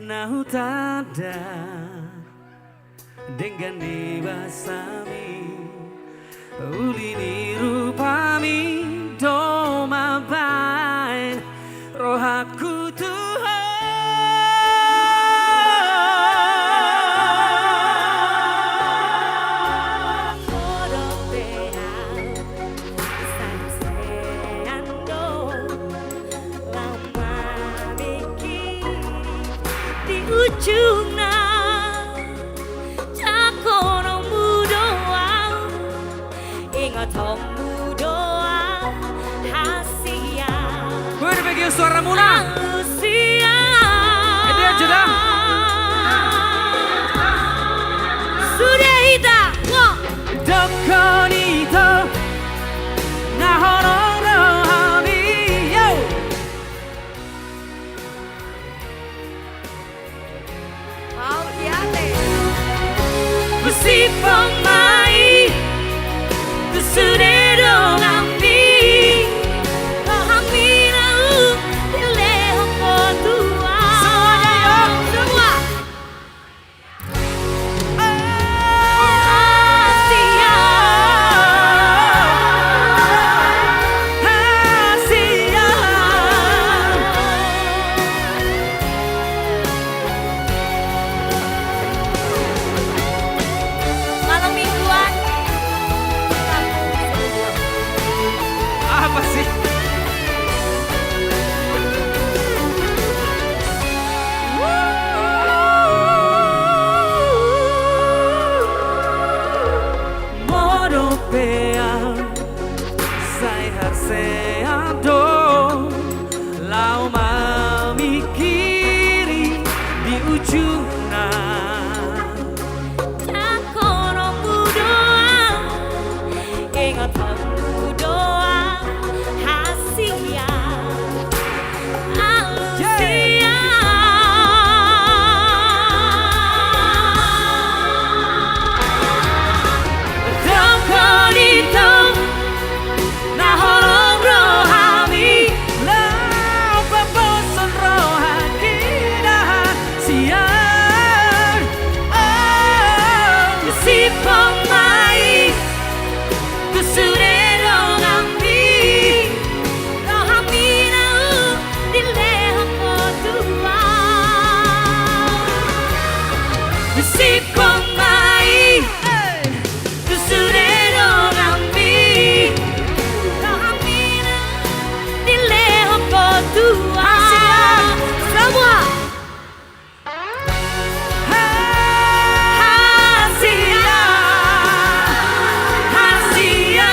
nautada dengan dewasami ulini rupami doma bain rohaku Tuhan. Ujungna jakono mudoa ingat mudoa hasia. Gue udah pegang suara mula. Hasia. Dia jeda. Sudah hita. Dokonito nahoro hami yo. Si pemain kesudah ngambi rohamina dileho potua semuanya yo semua Asia Asia malam mingguan apa sih? Modo peang sai harseado lau mamikiri di ujungna jakono mudoa ingat mudoa hasia Asia. Dokonito nahorong rohami lau paposon rohaki siang si pemain kesudah ngambi Rohamina dileho potua si pemain kesudah ngambi Rohamina dileho potua semua Hasia Hasia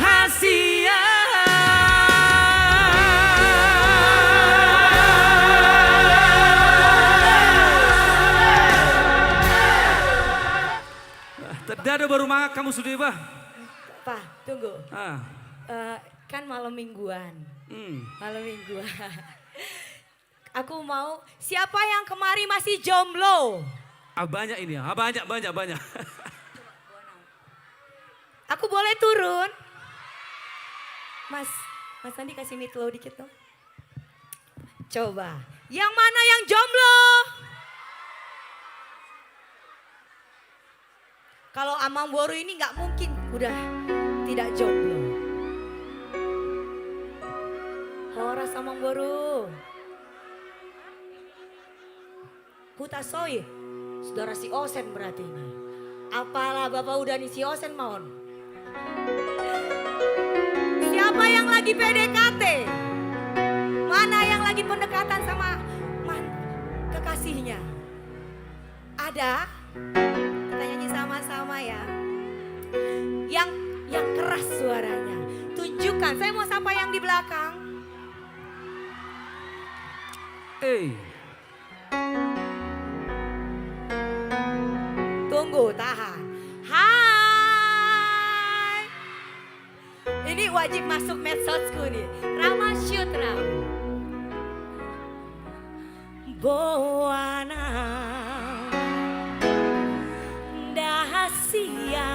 Hasia. Terdado baru mangak kamu sudah bah. Pak tunggu Ah. kan malam mingguan Hmm. malam mingguan aku mau siapa yang kemari masih jomblo Ah, banyak ini ya. Ah, banyak. aku boleh turun Mas Andi kasih mic low dikit dong coba yang mana yang jomblo kalau Amang Boru ini nggak mungkin udah tidak jomblo Horas Amang Boru Hutasoi saudara si Osen berarti ini apalah bapak udah nih si Osen mohon siapa yang lagi PDKT mana yang lagi pendekatan sama kekasihnya ada kita nyanyi sama-sama ya yang keras suaranya tunjukkan saya mau sapa yang di belakang tunggu tahan hai ini wajib masuk medsosku nih Rama Syutra Boana Dahasia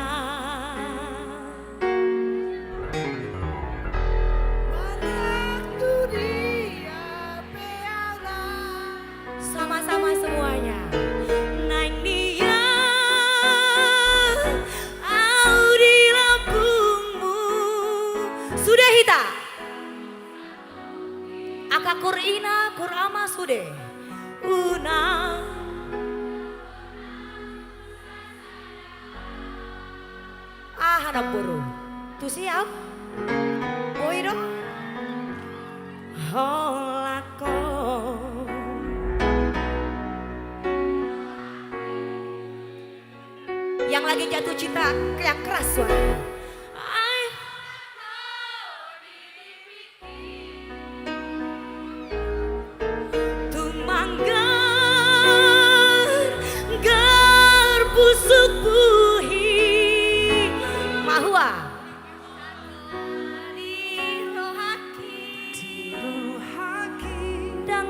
Sudah hita. Akakur ina kurama sude. Una. Ah anak buru. Tuh siap. Boy dong. Holako. Yang lagi jatuh cinta yang keras suaranya. Busuk buhi mahua di rohaki dan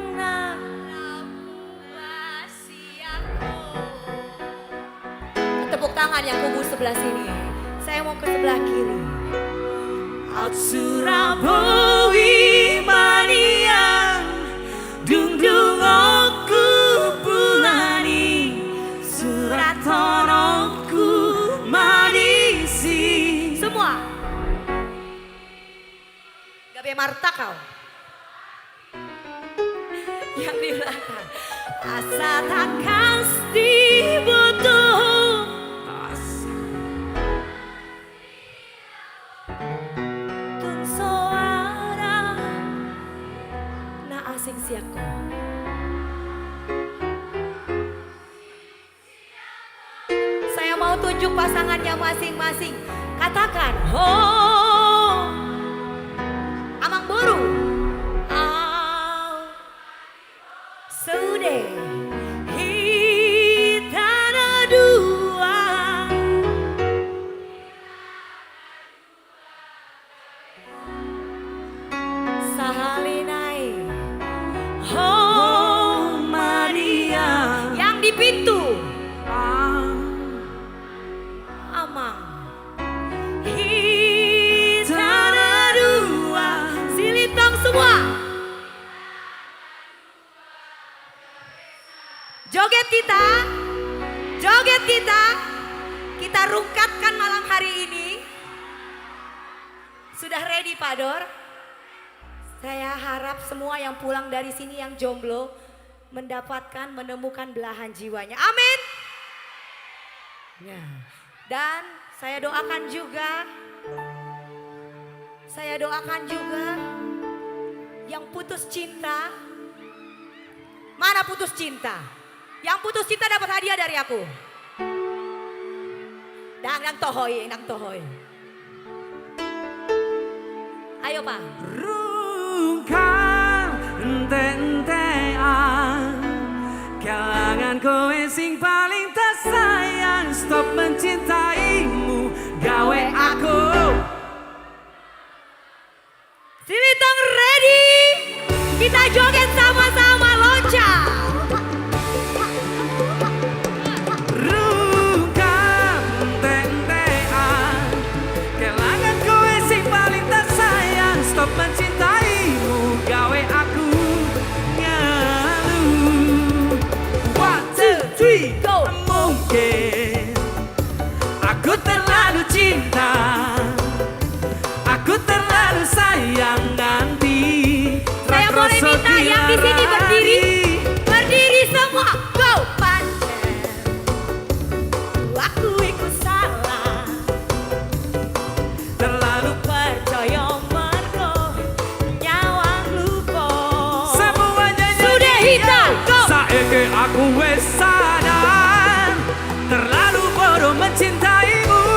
tepuk tangan yang kubu sebelah sini. Saya mau ke sebelah kiri. Surabawi mania dung dung aku bulani surat tolongku manisi. Semua Gabe Marta kau yang di belakang. Asa takkan dibutuh tun suara na asing siako. Saya mau tunjuk pasangannya masing-masing. Katakan, ho, amang buru, au, sude, hitana dua. Sahalinai, ho, Maria. Yang di pintu. Amang hitana dua. Silitong semua. Joget kita kita rungkatkan malam hari ini. Sudah ready Pak Dor? Saya harap semua yang pulang dari sini yang jomblo menemukan belahan jiwanya. Amin. Ya. Dan saya doakan juga yang putus cinta. Mana putus cinta? Yang putus cinta dapat hadiah dari aku. Nang tohoi. Ayo Pak. Rungkang ententean kalangan kowe sing paling tak sayang. Stop mencintaimu gawe aku. Silitong ready. Kita joget sama-sama loncat. Rungkang ententean kalangan kowe sing paling tak sayang. Stop mencintaimu gawe aku ngalu. 1, 2, 3, go. Mungkin aku terlalu cinta, aku terlalu sayang nanti. Saya boleh minta yang di sini berdiri semua. Go pancen. Aku ikut salah. Terlalu Percaya mergo nyawang lupa. semuanya Sudah hitam. Go. Saiki aku wes sadar, terlalu bodoh mencintaimu.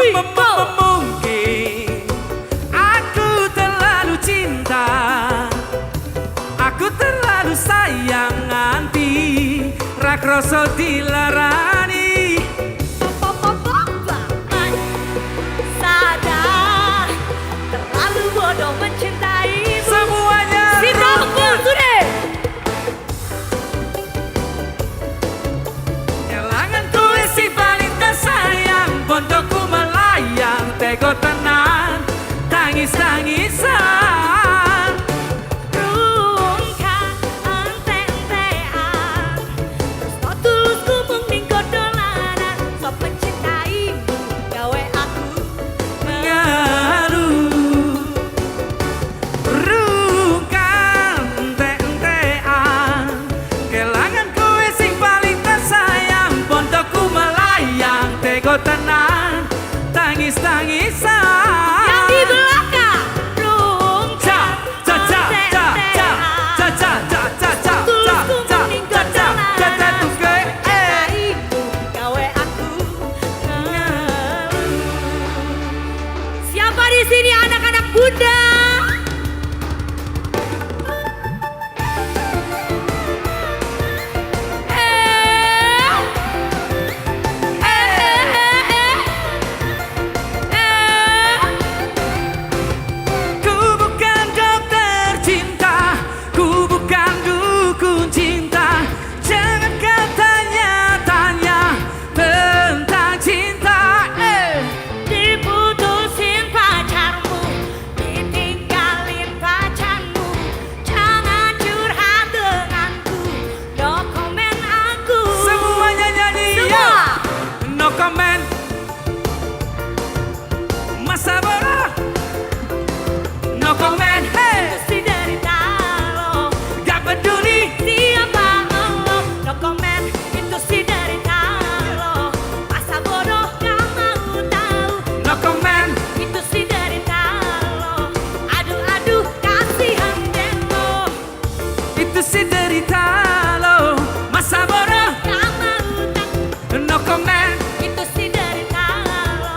Mungkin aku terlalu cinta, aku terlalu sayang nganti rakroso dilarani. Sadar terlalu bodoh mencintaimu. Semuanya Si Rompul sudah. kelangan kue si balita sayang, bondoku melayang, tego tenang, tangis-tangisan. Rungkang ente-entean, tresno tulusku mung ning dolanan. Sok mencintaimu gawe aku Ngaruh rungkan ente-entean, kelangan kue sing paling tersayang, bondoku melayang, tego tenang, tangis-tangisan. yang di belakang. Rungkang ente-entean, tulusku mung ning dolanan. Sok mencintaimu gawe aku ngeluh. Siapa di sini anak-anak Bunda? Ku bukan dokter cinta, ku bukan dukun cinta. Jangan kau tanya-tanya tentang cinta. Diputusin pacarmu, ditinggalin pacarmu. Jangan curhat denganku, no comment aku. Semuanya nyanyi Semua. ya. No comment. Masa bodoh. No comment. Hey. Si derita lo, Gak peduli. siapa lo? No comment, itu si derita lo. Masa bodoh gak mau tahu. No comment. Itu si derita lo. Aduh-aduh kasihan deh lo. Itu si derita lo. Masa bodoh. Gak mau tahu. No comment. Itu si derita lo.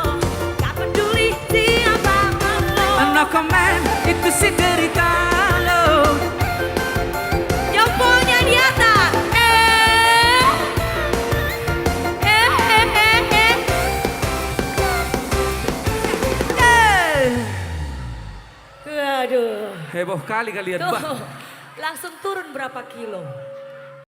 Gak peduli siapa lo. No comment. Itu si derita lo. Jempolnya di atas. Eh. Waduh. Heboh kali kalian, Mbak. Tuh, langsung turun berapa kilo?